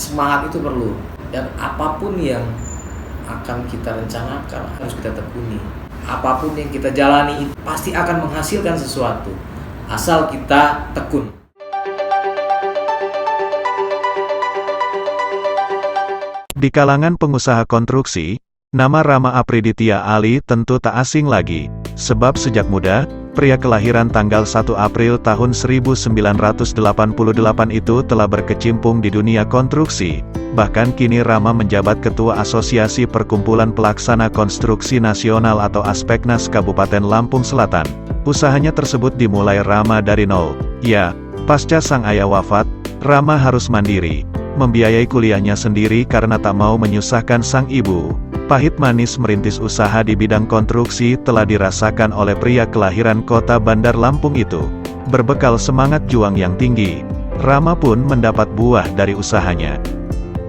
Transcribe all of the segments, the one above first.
Semangat itu perlu, dan apapun yang akan kita rencanakan harus kita tekuni. Apapun yang kita jalani pasti akan menghasilkan sesuatu, asal kita tekun. Di kalangan pengusaha konstruksi, nama Rama Apriditya Ali tentu tak asing lagi, sebab sejak muda, pria kelahiran tanggal 1 April tahun 1988 itu telah berkecimpung di dunia konstruksi. Bahkan kini Rama menjabat Ketua Asosiasi Perkumpulan Pelaksana Konstruksi Nasional atau Aspeknas Kabupaten Lampung Selatan. Usahanya tersebut dimulai Rama dari nol. Ya, pasca sang ayah wafat, Rama harus mandiri, membiayai kuliahnya sendiri karena tak mau menyusahkan sang ibu. Pahit manis merintis usaha di bidang konstruksi telah dirasakan oleh pria kelahiran kota Bandar Lampung itu. Berbekal semangat juang yang tinggi, Rama pun mendapat buah dari usahanya.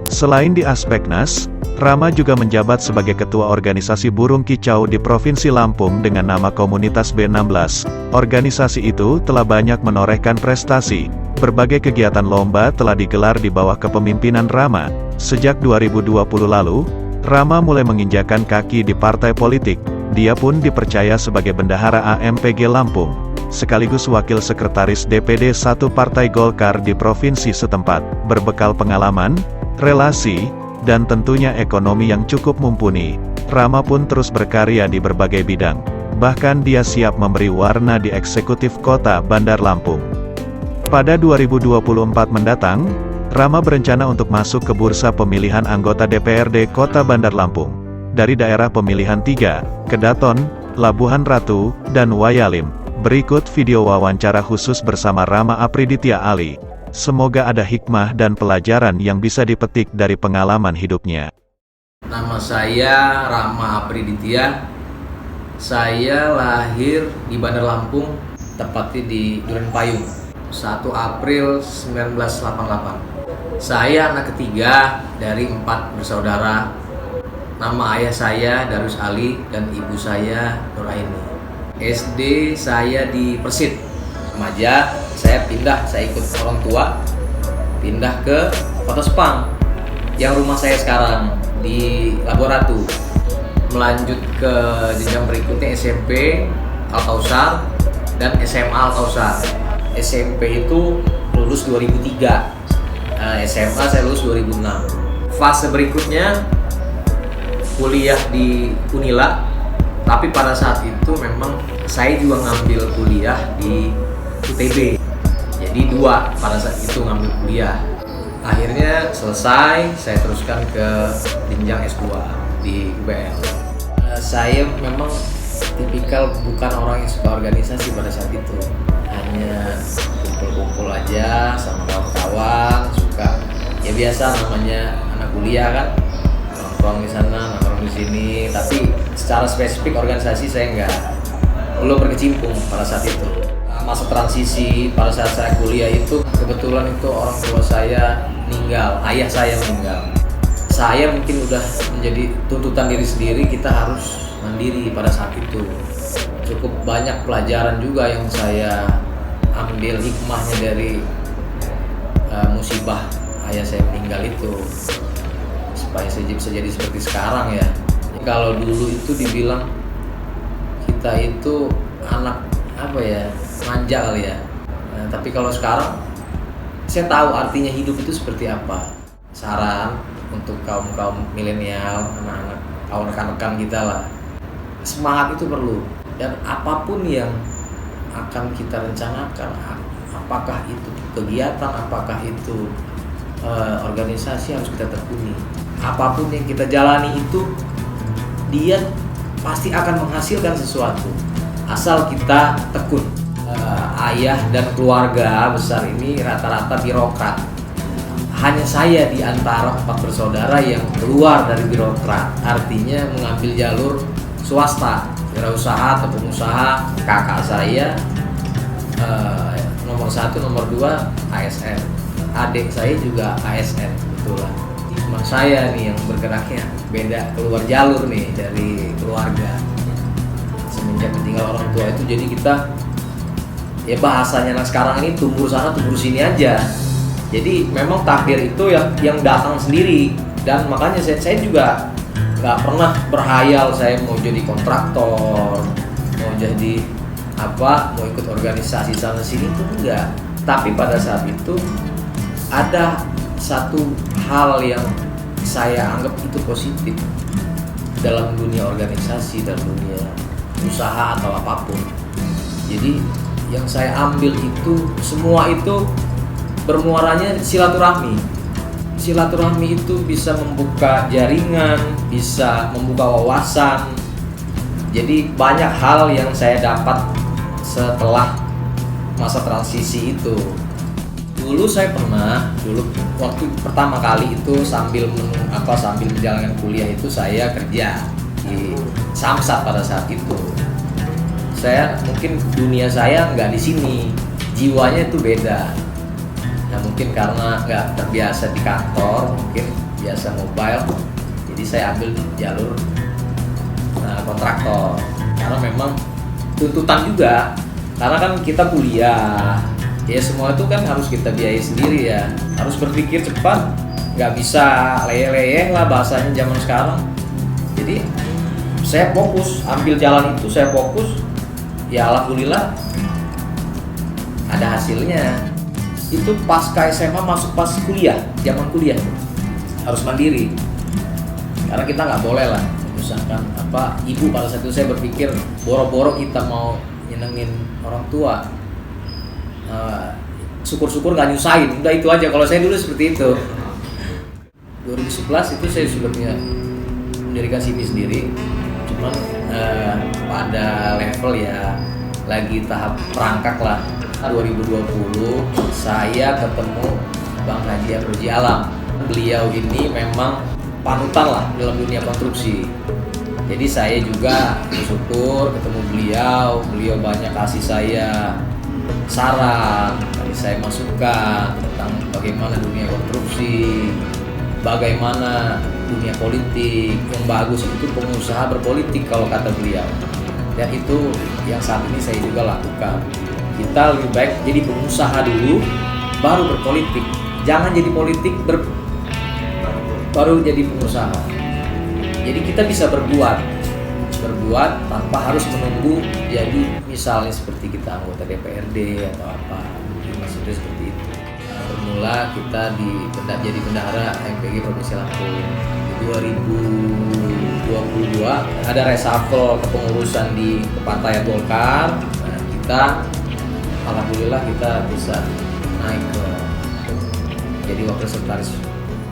Selain di Aspeknas, Rama juga menjabat sebagai Ketua Organisasi Burung Kicau di Provinsi Lampung dengan nama Komunitas B16. Organisasi itu telah banyak menorehkan prestasi. Berbagai kegiatan lomba telah digelar di bawah kepemimpinan Rama. Sejak 2020 lalu, Rama mulai menginjakan kaki di partai politik. Dia pun dipercaya sebagai bendahara AMPG Lampung, sekaligus wakil sekretaris DPD 1 Partai Golkar di provinsi setempat. Berbekal pengalaman, relasi, dan tentunya ekonomi yang cukup mumpuni, Rama pun terus berkarya di berbagai bidang. Bahkan dia siap memberi warna di eksekutif kota Bandar Lampung. Pada 2024 mendatang, Rama berencana untuk masuk ke bursa pemilihan anggota DPRD Kota Bandar Lampung, dari daerah pemilihan 3, Kedaton, Labuhan Ratu, dan Wayalim. Berikut video wawancara khusus bersama Rama Apriditya Ali. Semoga ada hikmah dan pelajaran yang bisa dipetik dari pengalaman hidupnya. Nama saya Rama Apriditya. Saya lahir di Bandar Lampung, tepatnya di Duren Payung, 1 April 1988. Saya anak ketiga dari 4 bersaudara. Nama ayah saya Darus Ali dan ibu saya Nuraini. SD saya di Persit. Remaja saya ikut orang tua pindah ke Kota Sepang, yang rumah saya sekarang di Labuhan Ratu. Melanjut ke jenjang berikutnya SMP Al-Kausar dan SMA Al-Kausar. SMP itu lulus 2003. SMA saya lulus 2006. Fase berikutnya kuliah di Unila, tapi pada saat itu memang saya juga ngambil kuliah di UTB. Jadi 2 pada saat itu ngambil kuliah. Akhirnya selesai, saya teruskan ke jenjang S2 di UBL. Saya memang tipikal bukan orang yang suka organisasi pada saat itu. Hanya kumpul-kumpul aja sama kawan-kawan, suka ya biasa namanya anak kuliah kan, nongkrong di sana, nongkrong di sini. Tapi secara spesifik organisasi saya belum berkecimpung pada saat itu. Masa transisi pada saat saya kuliah itu kebetulan itu orang tua saya meninggal, ayah saya meninggal. Saya mungkin udah menjadi tuntutan diri sendiri, kita harus mandiri pada saat itu. Cukup banyak pelajaran juga yang saya ambil hikmahnya dari musibah ayah saya meninggal itu, supaya saya bisa jadi seperti sekarang ya. Kalau dulu itu dibilang kita itu anak manja kali ya. Tapi kalau sekarang saya tahu artinya hidup itu seperti apa. Saran untuk kaum milenial, anak-anak, kawan rekan-rekan kita lah, semangat itu perlu, dan apapun yang akan kita rencanakan, apakah itu kegiatan, apakah itu organisasi, harus kita tekuni. Apapun yang kita jalani itu dia pasti akan menghasilkan sesuatu, asal kita tekun. Ayah dan keluarga besar ini rata-rata birokrat. Hanya saya di antara 4 bersaudara yang keluar dari birokrat, artinya mengambil jalur swasta, wirausaha atau pengusaha. Kakak saya nomor 1, nomor 2 ASN, adik saya juga ASN kebetulan. Cuma saya nih yang bergeraknya beda, keluar jalur nih dari keluarga. Semenjak meninggal orang tua itu, jadi kita ya bahasanya anak sekarang ini tumbur sana tumbur sini aja. Jadi memang takdir itu yang datang sendiri, dan makanya saya juga nggak pernah berhayal saya mau jadi kontraktor, mau jadi apa, mau ikut organisasi sana sini, itu enggak. Tapi pada saat itu ada satu hal yang saya anggap itu positif dalam dunia organisasi, dalam dunia usaha atau apapun. Jadi yang saya ambil itu semua itu bermuaranya silaturahmi. Silaturahmi itu bisa membuka jaringan, bisa membuka wawasan. Jadi banyak hal yang saya dapat setelah masa transisi itu. Dulu saya pernah, waktu pertama kali itu sambil menjalankan kuliah itu saya kerja di Samsat pada saat itu. Saya mungkin dunia saya nggak di sini, jiwanya itu beda. Nah mungkin karena nggak terbiasa di kantor, mungkin biasa mobile, jadi saya ambil jalur kontraktor. Karena memang tuntutan juga, karena kan kita kuliah, ya semua itu kan harus kita biayai sendiri ya, harus berpikir cepat, nggak bisa leyeh-leyeh lah bahasanya zaman sekarang. Jadi saya fokus, ambil jalan itu saya fokus, ya alhamdulillah ada hasilnya. Itu pasca SMA masuk pas kuliah, zaman kuliah harus mandiri, karena kita nggak boleh lah misalkan ibu pada saat itu saya berpikir boro-boro kita mau nyenengin orang tua, syukur-syukur nggak nyusahin, udah itu aja. Kalau saya dulu seperti itu. 2011 itu saya sudah mendirikan CV sendiri, cuman pada level ya lagi tahap perangkak lah. 2020 saya ketemu Bang Haji Afroji Alam. Beliau ini memang panutan lah dalam dunia konstruksi. Jadi saya juga bersyukur ketemu beliau banyak kasih saya saran, kasih saya masukan tentang bagaimana dunia konstruksi, bagaimana dunia politik. Yang bagus itu pengusaha berpolitik kalau kata beliau. Dan itu yang saat ini saya juga lakukan. Kita lebih baik jadi pengusaha dulu, baru berpolitik. Jangan jadi politik baru jadi pengusaha. Jadi kita bisa berbuat tanpa harus menunggu jadi misalnya seperti kita anggota DPRD atau apa, maksudnya seperti itu. Bermula kita jadi bendahara MPG Provinsi Lampung. Di 2022 ada reshuffle kepengurusan di Kepartaian Golkar. Nah, kita alhamdulillah kita bisa naik ke jadi wakil sekretaris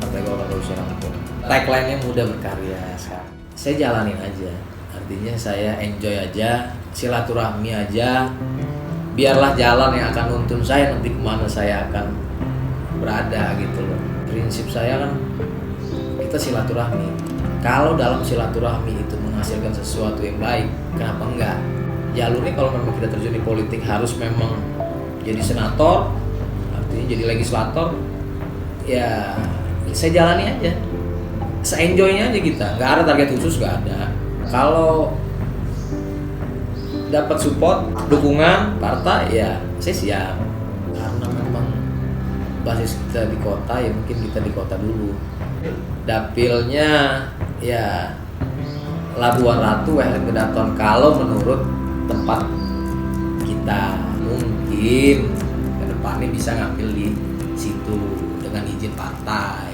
Partai Golkar Provinsi Lampung. Tagline-nya mudah berkarya sekarang. Saya jalanin aja, artinya saya enjoy aja, silaturahmi aja. Biarlah jalan yang akan nuntun saya nanti kemana saya akan berada gitu loh. Prinsip saya kan kita silaturahmi. Kalau dalam silaturahmi itu menghasilkan sesuatu yang baik, kenapa enggak? Jalurnya kalau memang kita terjun di politik harus memang jadi senator, artinya jadi legislator, ya saya jalani aja, se-enjoy-nya aja kita, nggak ada target khusus, nggak ada. Kalau dapat support, dukungan partai, ya saya siap. Karena memang basis kita di kota, ya mungkin kita di kota dulu. Dapilnya ya Labuan Ratu, Wehlet Kedaton kalau menurut tempat kita, mungkin ke depannya bisa ngambil di situ dengan izin partai.